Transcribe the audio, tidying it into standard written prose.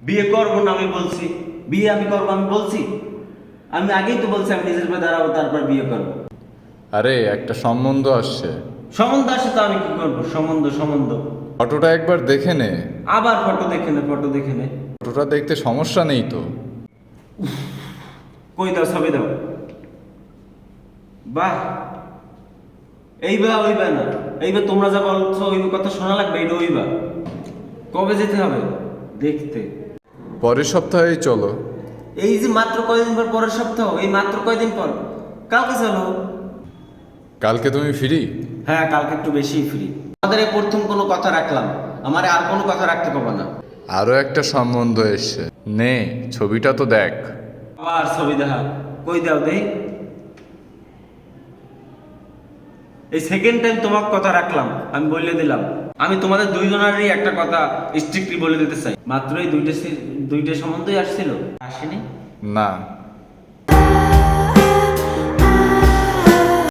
বিয়ে করবো না আমি বলছি, বিয়ে আমি করবো আমি বলছি, আমি আগেই তো বলছি আমি নিজের পায়ে দাঁড়াবো তারপর বিয়ে করবো। আরে একটা সম্বন্ধ আসছে, সম্বন্ধ আসে তো আমি কি করবো? সম্বন্ধ সম্বন্ধ ফটোটা একবার দেখে নে। আবার ফটো দেখে নে, ফটো দেখে নে। ফটোটা দেখতে সমস্যা নেই তো। কই দাও, ছবি দাও। বাহ, এইবা ওইবা না, এইবা তোমরা যা বলছো ওই কথা শোনা লাগবে, এটা ওইবা। কবে যেতে হবে দেখতে? পরের সপ্তাহেই চলো। এই যে মাত্র কয়দিন পর, পরের সপ্তাহ, এই মাত্র কয়দিন পর, কালকে চলো। কালকে তুমি ফ্রি? হ্যাঁ, কালকে একটু বেশি ফ্রি। আমাদের এই প্রথম কোনো কথা রাখলাম, আমারে আর কোনো কথা রাখতে পারবো না। আরো একটা সম্বন্ধ এসছে, নে ছবিটা তো দেখ। আবার ছবি দেখা, কই দাও দেই। এই সেকেন্ড টাইম তোমাকে কথা রাখলাম, আমি বলে দিলাম। আমি তোমাদের দুইজনেরই একটা কথা স্ট্রিক্টলি বলে দিতে চাই, মাত্র এই দুইটা সম্বন্ধই আসছিল, আসেনি। না।